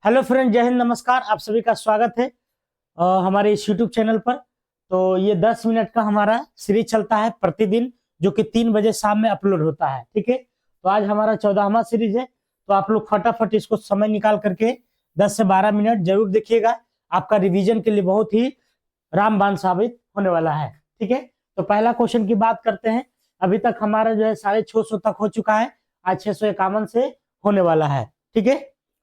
Hello friend, जय हिंद, नमस्कार। आप सभी का स्वागत है हमारे इस यूट्यूब चैनल पर। तो ये 10 मिनट का हमारा सीरीज चलता है प्रतिदिन, जो कि 3 बजे शाम में अपलोड होता है। ठीक है, तो आज हमारा 14वां सीरीज है। तो आप लोग फटाफट इसको समय निकाल करके 10 से 12 मिनट जरूर देखिएगा। आपका रिवीजन के लिए बहुत ही रामबाण साबित होने वाला है। ठीक है, तो पहला क्वेश्चन की बात करते हैं। अभी तक हमारा जो है 650 तक हो चुका है, आज 651 से होने वाला है। ठीक है,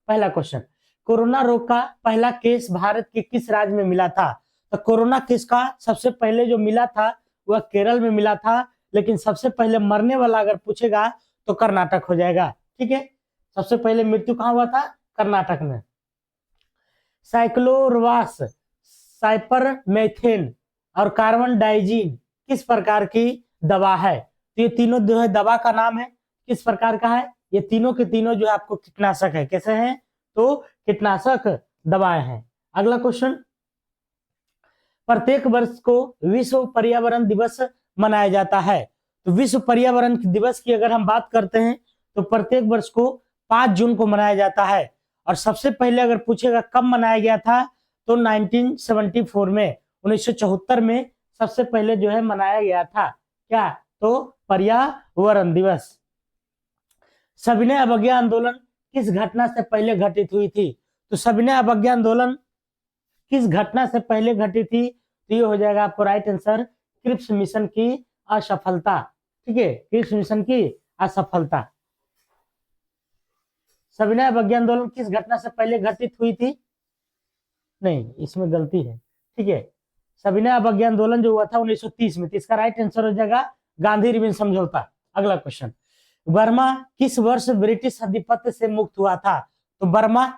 पहला क्वेश्चन, कोरोना रोग का पहला केस भारत के किस राज्य में मिला था? तो कोरोना केस का सबसे पहले जो मिला था वह केरल में मिला था, लेकिन सबसे पहले मरने वाला अगर पूछेगा तो कर्नाटक हो जाएगा। ठीक है, सबसे पहले मृत्यु कहाँ हुआ था? कर्नाटक में। साइक्लोरवास, साइपरमेथेन और कार्बन डाइजीन किस प्रकार की दवा है? तो ये तीनों जो है दवा का नाम है, किस प्रकार का है? ये तीनों के तीनों जो है आपको कीटनाशक है। कैसे हैं? तो कीटनाशक दवाएं हैं। अगला क्वेश्चन, प्रत्येक वर्ष को विश्व पर्यावरण दिवस मनाया जाता है। तो विश्व पर्यावरण दिवस की अगर हम बात करते हैं तो प्रत्येक वर्ष को 5 जून को मनाया जाता है। और सबसे पहले अगर पूछेगा कब मनाया गया था, तो 1974 में, 1974 में सबसे पहले जो है मनाया गया था। क्या? तो पर्यावरण दिवस। सविनय अवज्ञा आंदोलन किस घटना से पहले घटित हुई थी? तो सविनय अवज्ञा आंदोलन किस घटना से पहले घटी थी? तो ये हो जाएगा आपको राइट आंसर, क्रिप्स मिशन की असफलता। ठीक है, क्रिप्स मिशन की असफलता। सविनय अवज्ञा आंदोलन किस घटना से पहले घटित हुई थी? नहीं, इसमें गलती है। ठीक है, सविनय अवज्ञा आंदोलन जो हुआ था 1930 में, तो इसका राइट आंसर हो जाएगा गांधी रिविन समझौता। अगला क्वेश्चन, बर्मा किस वर्ष ब्रिटिश आधिपत्य से मुक्त हुआ था? तो बर्मा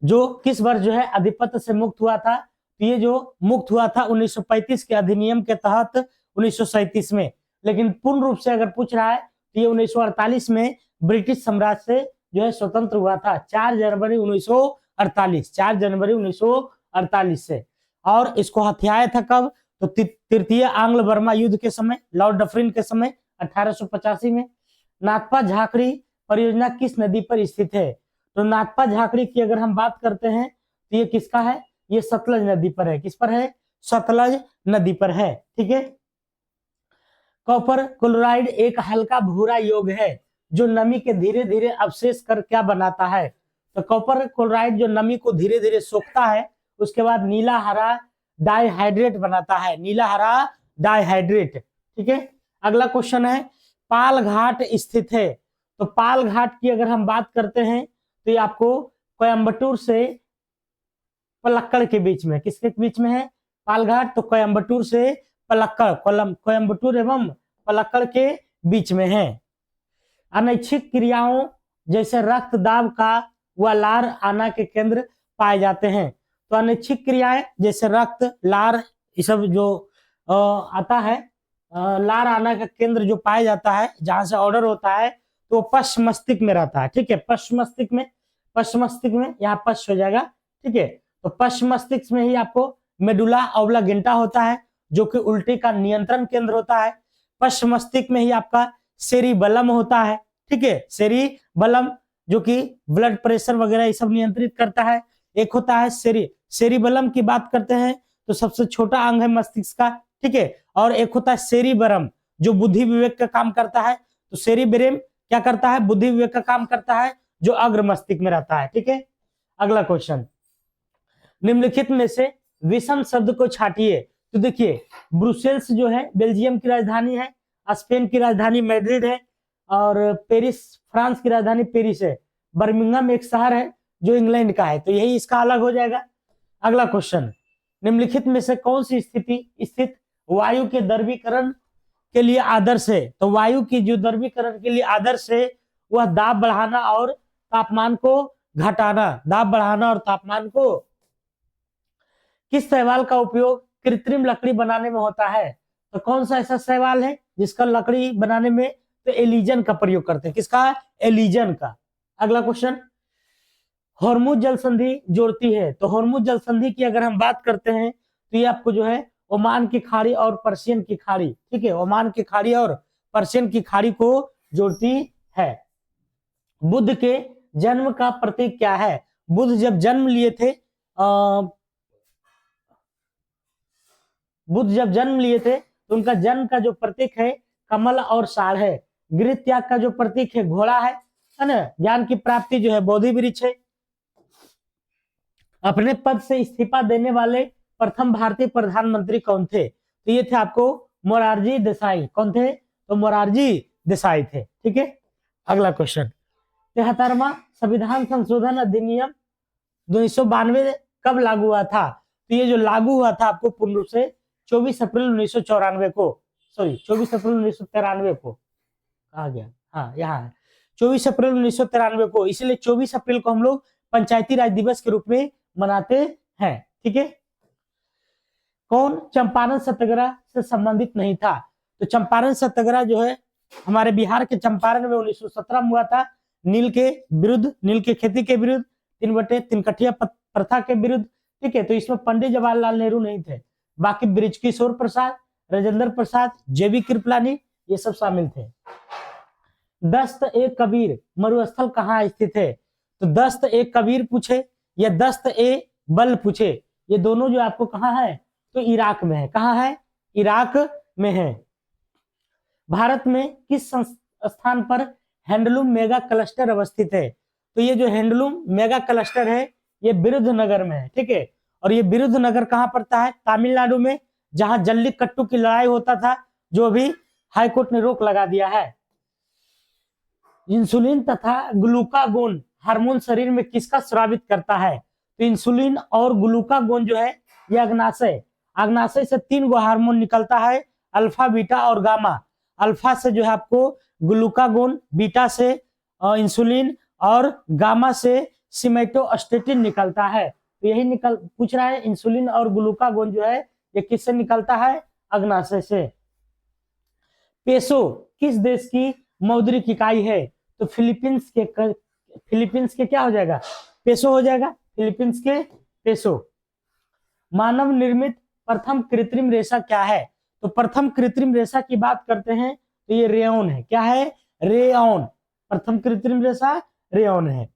जो किस वर्ष जो है आधिपत्य से मुक्त हुआ था? तो ये जो मुक्त हुआ था 1935 के अधिनियम के तहत 1937 में। लेकिन पूर्ण रूप से अगर पूछ रहा है तो ये 1948 में ब्रिटिश साम्राज्य से जो है स्वतंत्र हुआ था, 4 जनवरी 1948, 4 जनवरी 1948 से। और इसको हथियाया था कब? तो तृतीय आंग्ल बर्मा युद्ध के समय, लॉर्ड डफरिन के समय, 1885 में। नाथपा झाकड़ी परियोजना किस नदी पर स्थित है? तो नाथपा झाकड़ी की अगर हम बात करते हैं तो ये किसका है? ये सतलज नदी पर है। किस पर है? सतलज नदी पर है। ठीक है, कॉपर क्लोराइड एक हल्का भूरा यौग है जो नमी के धीरे धीरे अवशेष कर क्या बनाता है? तो कॉपर क्लोराइड जो नमी को धीरे धीरे सोखता है, उसके बाद नीला हरा डाइहाइड्रेट बनाता है, नीला हरा डाइहाइड्रेट। ठीक है, अगला क्वेश्चन है, पाल घाट स्थित है। तो पाल घाट की अगर हम बात करते हैं तो ये आपको कोयम्बटूर से पलक्कड़ के बीच में, किसके बीच में है पालघाट? तो कोयम्बटूर से पलक्कड़, कोयम्बटूर एवं पलक्कड़ के बीच में है। अनैच्छिक क्रियाओं जैसे रक्त दाब का व लार आना के केंद्र पाए जाते हैं। तो अनैच्छिक क्रियाएं जैसे रक्त, लार, ये सब जो आता है, लार आना का केंद्र जो पाया जाता है, जहां से ऑर्डर होता है, तो पश्च मस्तिष्क में रहता है। ठीक है, पश्च मस्तिष्क में, पश्च मस्तिष्क में, यहाँ पश्च हो जाएगा। ठीक है, तो पश्च मस्तिष्क में ही आपको मेडुला ऑब्लांगेटा होता है, जो कि उल्टी का नियंत्रण केंद्र होता है। पश्च मस्तिष्क में ही आपका सेरिबलम होता है। ठीक है, सेरिबलम जो कि ब्लड प्रेशर वगैरह ये सब नियंत्रित करता है। एक होता है सेरिबलम की बात करते हैं तो सबसे छोटा अंग है मस्तिष्क का। ठीक है, और एक होता है सेरिबरम जो बुद्धि विवेक का काम करता है। तो सेरिब्रेम क्या करता है? बुद्धि विवेक का काम करता है, जो अग्र मस्तिष्क में रहता है। ठीक है, अगला क्वेश्चन, निम्नलिखित में से विषम शब्द को छाटिए। तो देखिए, ब्रुसेल्स जो है बेल्जियम की राजधानी है, स्पेन की राजधानी मैड्रिड है, और पेरिस फ्रांस की राजधानी पेरिस है। बर्मिंघम एक शहर है जो इंग्लैंड का है, तो यही इसका अलग हो जाएगा। अगला क्वेश्चन, निम्नलिखित में से कौन सी स्थिति स्थित वायु के द्रवीकरण के लिए आदर्श है? तो वायु की जो द्रवीकरण के लिए आदर्श है वह दाब बढ़ाना और तापमान को घटाना, दाब बढ़ाना और तापमान को। किस शैवाल का उपयोग कृत्रिम लकड़ी बनाने में होता है? तो कौन सा ऐसा शैवाल है जिसका लकड़ी बनाने में तो एलिजन का प्रयोग करते हैं? किसका? एलिजन का। अगला क्वेश्चन, हॉर्मुज जल संधि जोड़ती है। तो हॉर्मुज जल संधि की अगर हम बात करते हैं तो ये आपको जो है ओमान की खाड़ी और पर्शियन की खाड़ी, ठीक है, ओमान की खाड़ी और पर्शियन की खाड़ी को जोड़ती है। बुद्ध के जन्म का प्रतीक क्या है? बुद्ध जब जन्म लिए थे, बुद्ध जब जन्म लिए थे तो उनका जन्म का जो प्रतीक है कमल और साड़ है। गृह त्याग का जो प्रतीक है घोड़ा है ना। ज्ञान की प्राप्ति जो है बोधि वृक्ष है। अपने पद से इस्तीफा देने वाले प्रथम भारतीय प्रधानमंत्री कौन थे? तो ये थे आपको मोरारजी देसाई। कौन थे? तो मोरारजी देसाई थे। ठीक है, अगला क्वेश्चन, 73वां संविधान संशोधन अधिनियम 1992 कब लागू हुआ था? तो ये जो लागू हुआ था आपको पूर्ण रूप से 24 अप्रैल 1994 को, सॉरी 24 अप्रैल 1993 को कहा गया। हाँ, यहाँ है 24 अप्रैल 1993 को। इसलिए 24 अप्रैल को हम लोग पंचायती राज दिवस के रूप में मनाते हैं। ठीक है, कौन चंपारण सत्याग्रह से संबंधित नहीं था? तो चंपारण सत्याग्रह जो है हमारे बिहार के चंपारण में 1917 में हुआ था। नील के विरुद्ध, नील की खेती के विरुद्ध, 3/3 कठिया प्रथा के विरुद्ध। ठीक है, तो इसमें पंडित जवाहरलाल नेहरू नहीं थे, बाकी बृजकिशोर प्रसाद, राजेंद्र प्रसाद, जेबी कृपलानी ये सब शामिल थे। दस्त ए कबीर मरुस्थल कहाँ स्थित है? तो दस्त ए कबीर पूछे या दस्त ए बल पूछे, ये दोनों जो आपको कहाँ है? तो इराक में है। कहाँ है? इराक में है। भारत में किस स्थान पर हैंडलूम मेगा क्लस्टर अवस्थित है? तो ये जो हैंडलूम मेगा क्लस्टर है ये विरुद्धनगर में है। ठीक है, और ये विरुद्धनगर कहाँ पड़ता है? तमिलनाडु में, जहां जल्लीकट्टू की लड़ाई होता था, जो अभी हाईकोर्ट ने रोक लगा दिया है। इंसुलिन तथा ग्लूकागोन हार्मोन शरीर में किसका स्रावित करता है? तो इंसुलिन और ग्लूकागोन जो है ये अग्नाशय, अग्नाशय से 3 गो हार्मोन निकलता है, अल्फा, बीटा और गामा। अल्फा से जो है आपको ग्लूकागोन, बीटा से इंसुलिन और गामा से सिमेटोस्टेटिन निकलता है। तो यही पूछ रहा है इंसुलिन और ग्लूकागोन जो है ये किससे निकलता है? अग्नाशय से। पेसो किस देश की मौद्रिक इकाई है? तो फिलीपींस के क्या हो जाएगा? पेसो हो जाएगा, फिलीपींस के पेसो। मानव निर्मित प्रथम कृत्रिम रेशा क्या है? तो प्रथम कृत्रिम रेशा की बात करते हैं तो ये रेयॉन है। क्या है? रेयॉन। प्रथम कृत्रिम रेशा रेयॉन है।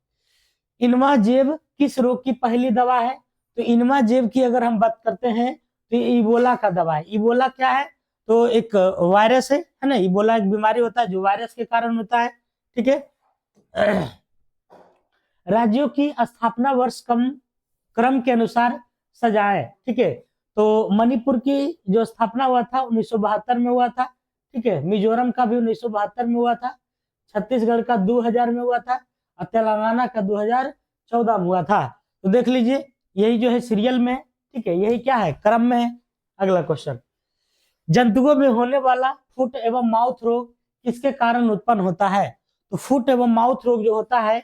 इन्वाजेब किस रोग की पहली दवा है? तो इन्वाजेब की अगर हम बात करते हैं तो ये इबोला का दवा है। इबोला क्या है? तो एक वायरस है ना। इबोला एक बीमारी होता है जो वायरस के कारण होता है। ठीक है, राज्यों की स्थापना वर्ष क्रम के अनुसार सजाएं। ठीक है, तो मणिपुर की जो स्थापना हुआ था 1972 में हुआ था। ठीक है, मिजोरम का भी 1972 में हुआ था, छत्तीसगढ़ का 2000 में हुआ था और तेलंगाना का 2014 में हुआ था। तो देख लीजिए यही जो है सीरियल में। ठीक है, यही क्या है? क्रम में है। अगला क्वेश्चन, जंतुओं में होने वाला फुट एवं माउथ रोग किसके कारण उत्पन्न होता है? तो फुट एवं माउथ रोग जो होता है,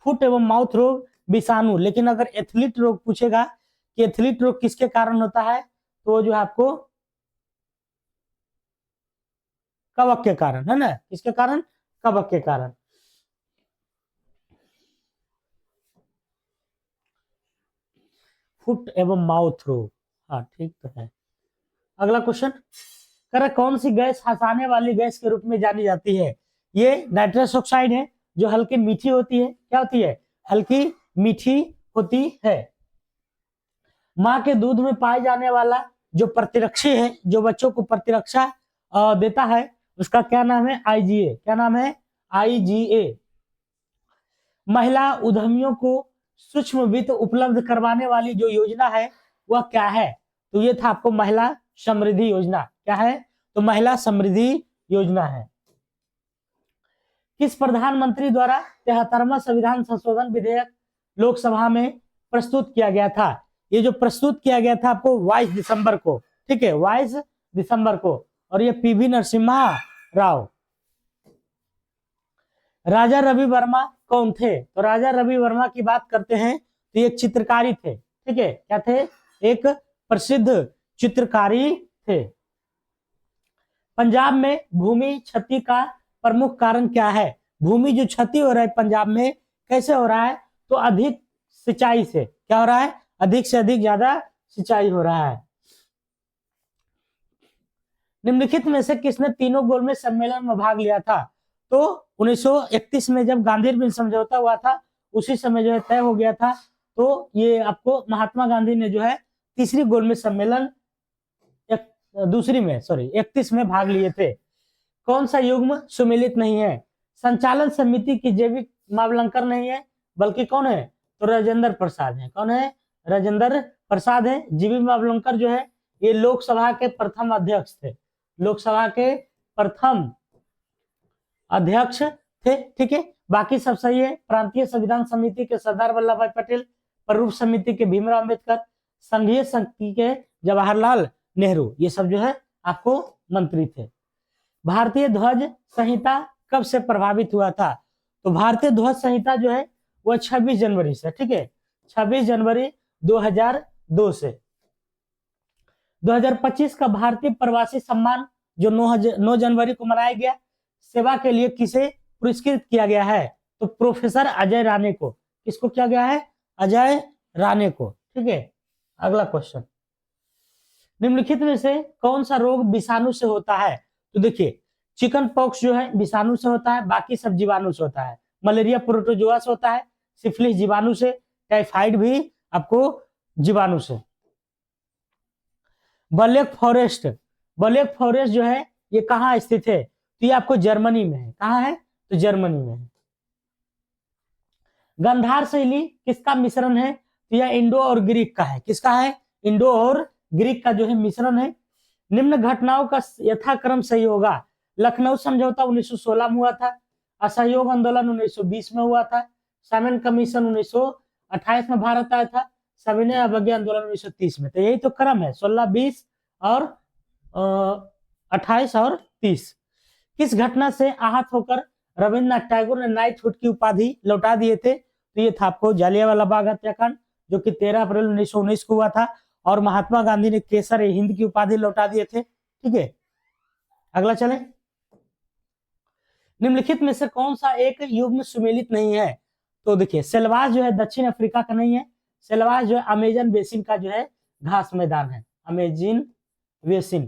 फुट एवं माउथ रोग विषाणु, लेकिन अगर एथलीट रोग पूछेगा कि एथलीट रोग किसके कारण होता है, तो जो है आपको कवक के कारण है ना। किसके कारण? कवक के कारण। फुट एवं माउथ रोग, हाँ ठीक तो है। अगला क्वेश्चन, कौन सी गैस हंसाने वाली गैस के रूप में जानी जाती है? ये नाइट्रस ऑक्साइड है जो हल्की मीठी होती है। क्या होती है? हल्की मीठी होती है। माँ के दूध में पाए जाने वाला जो प्रतिरक्षी है, जो बच्चों को प्रतिरक्षा देता है, उसका क्या नाम है? आईजीए। क्या नाम है? आईजीए। महिला उद्यमियों को सूक्ष्म वित्त उपलब्ध करवाने वाली जो योजना है वह क्या है? तो ये था आपको महिला समृद्धि योजना। क्या है? तो महिला समृद्धि योजना है। किस प्रधानमंत्री द्वारा 73वां संविधान संशोधन विधेयक लोकसभा में प्रस्तुत किया गया था? ये जो प्रस्तुत किया गया था आपको 22 दिसंबर को। ठीक है, 22 दिसंबर को, और ये पीवी नरसिम्हा राव। राजा रवि वर्मा कौन थे? तो राजा रवि वर्मा की बात करते हैं तो ये चित्रकारी थे। ठीक है, क्या थे? एक प्रसिद्ध चित्रकारी थे। पंजाब में भूमि क्षति का प्रमुख कारण क्या है? भूमि जो क्षति हो रहा है पंजाब में, कैसे हो रहा है? तो अधिक सिंचाई से। क्या हो रहा है? अधिक से अधिक ज्यादा सिंचाई हो रहा है। निम्नलिखित में से किसने तीनों गोलमेज सम्मेलन में भाग लिया था? तो 1931 में जब गांधी-इरविन समझौता हुआ था उसी समय जो है तय हो गया था। तो ये आपको महात्मा गांधी ने जो है तीसरी गोलमेज सम्मेलन दूसरी में 31 में भाग लिए थे। कौन सा युग्म सुमेलित नहीं है? संचालन समिति की जैविक मावलंकर नहीं है, बल्कि कौन है? तो राजेंद्र प्रसाद है। कौन है? राजेंद्र प्रसाद है। जीवी मावलंकर जो है ये लोकसभा के प्रथम अध्यक्ष थे। लोकसभा के प्रथम अध्यक्ष थे। ठीक है, बाकी सब सही है। प्रांतीय संविधान समिति के सरदार वल्लभ भाई पटेल, प्ररूप समिति के भीमराव अम्बेडकर, संघीय समिति के जवाहरलाल नेहरू, ये सब जो है आपको मंत्री थे। भारतीय ध्वज संहिता कब से प्रभावित हुआ था? तो भारतीय ध्वज संहिता जो है वह 26 जनवरी से, ठीक है, 26 जनवरी 2002 से। 2025 का भारतीय प्रवासी सम्मान जो 9 जनवरी को मनाया गया, सेवा के लिए किसे पुरस्कृत किया गया है? तो प्रोफेसर अजय राणे को। किसको किया गया है? अजय राणे को। ठीक है, अगला क्वेश्चन, निम्नलिखित में से कौन सा रोग विषाणु से होता है? तो देखिए, चिकन पॉक्स जो है विषाणु से होता है, बाकी सब जीवाणु से होता है। मलेरिया प्रोटोजोआ से होता है, सिफिलिस जीवाणु से, टाइफाइड भी आपको जीवाणु से। ब्लैक फॉरेस्ट, ब्लैक फॉरेस्ट जो है ये कहाँ स्थित है? तो ये आपको जर्मनी में है। कहाँ है? तो जर्मनी में है। गंधार शैली किसका मिश्रण है? तो यह इंडो और ग्रीक का है। किसका है? इंडो और ग्रीक का जो है मिश्रण है। निम्न घटनाओं का यथाक्रम सही होगा। लखनऊ समझौता 1916 में हुआ था, असहयोग आंदोलन 1920 में हुआ था, साइमन कमीशन 1928 में भारत आया था, सविनय अवज्ञा आंदोलन 1930 में। तो यही तो क्रम है, 16, 20 और 28 और 30। किस घटना से आहत होकर रविन्द्रनाथ टैगोर ने नाइटहुड की उपाधि लौटा दिए थे? तो ये था आपको जालियांवाला बाग हत्याकांड, जो कि 13 अप्रैल 1919 को हुआ था, और महात्मा गांधी ने केसर हिंद की उपाधि लौटा दिए थे। ठीक है, अगला चले, निम्नलिखित में से कौन सा एक युग्म सुमेलित नहीं है? तो देखिए, सेल्वास जो है दक्षिण अफ्रीका का नहीं है। सेल्वास जो है अमेजन बेसिन का जो है घास मैदान है, अमेजन बेसिन।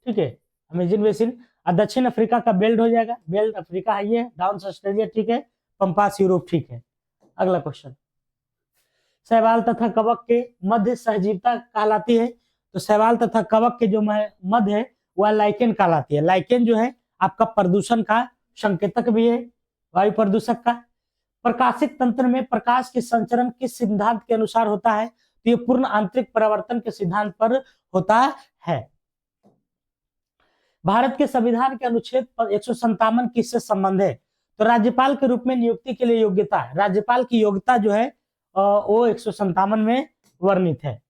ठीक है, अमेजन बेसिन। और दक्षिण अफ्रीका का बेल्ट हो जाएगा, बेल्ट अफ्रीका है ये, डाउन ऑस्ट्रेलिया, ठीक है, पंपास यूरोप। ठीक है, अगला क्वेश्चन, शैवाल तथा कवक के मध्य सहजीविता कहलाती है? तो शैवाल तथा कवक के जो मध्य है वह लाइकेन कहलाती है। लाइकेन जो है आपका प्रदूषण का संकेतक भी है, वायु प्रदूषक का। प्रकाशिक तंत्र में प्रकाश के संचरण किस सिद्धांत के अनुसार होता है? तो ये पूर्ण आंतरिक परिवर्तन के सिद्धांत पर होता है। भारत के संविधान के अनुच्छेद 157 किससे संबंध है? तो राज्यपाल के रूप में नियुक्ति के लिए योग्यता है। राज्यपाल की योग्यता जो है वो 157 में वर्णित है।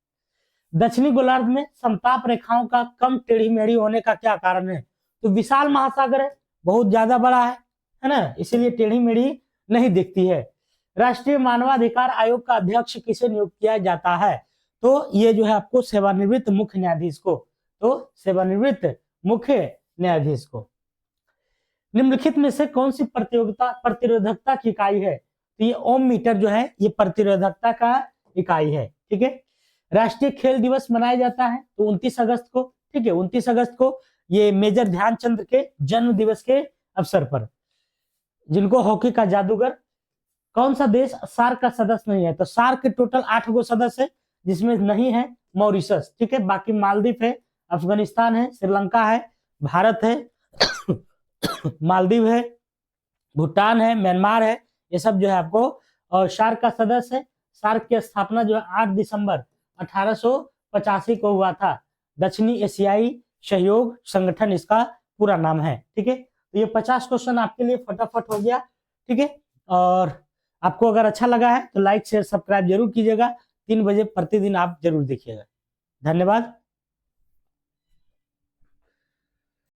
दक्षिणी गोलार्ध में समताप रेखाओं का कम टेढ़ी मेढ़ी होने का क्या कारण है? तो विशाल महासागर है, बहुत ज्यादा बड़ा है ना, इसीलिए टेढ़ी मेढ़ी नहीं दिखती है। राष्ट्रीय मानवाधिकार आयोग का अध्यक्ष किसे नियुक्त किया जाता है? तो ये जो है आपको सेवानिवृत्त मुख्य न्यायाधीश को। तो सेवानिवृत्त मुख्य न्यायाधीश को। निम्नलिखित में से कौन सी प्रतिरोधकता की इकाई है? तो ये ओम मीटर जो है ये प्रतिरोधकता का इकाई है। ठीक है, राष्ट्रीय खेल दिवस मनाया जाता है तो 29 अगस्त को। ठीक है, 29 अगस्त को ये मेजर ध्यानचंद के जन्म दिवस के अवसर पर, जिनको हॉकी का जादूगर। कौन सा देश सार्क का सदस्य नहीं है? तो सार्क के टोटल 8 गो सदस्य है, जिसमें नहीं है मॉरिशस। ठीक है, बाकी मालदीव है, अफगानिस्तान है, श्रीलंका है, भारत है, मालदीव है, भूटान है, म्यांमार है, ये सब जो है आपको और सार्क का सदस्य है। सार्क की स्थापना जो है 8 दिसंबर 1885 को हुआ था। दक्षिणी एशियाई सहयोग संगठन इसका पूरा नाम है। ठीक है, तो ये 50 क्वेश्चन आपके लिए फटाफट हो गया। ठीक है, और आपको अगर अच्छा लगा है तो लाइक शेयर सब्सक्राइब जरूर कीजिएगा। 3 बजे प्रतिदिन आप जरूर देखिएगा। धन्यवाद।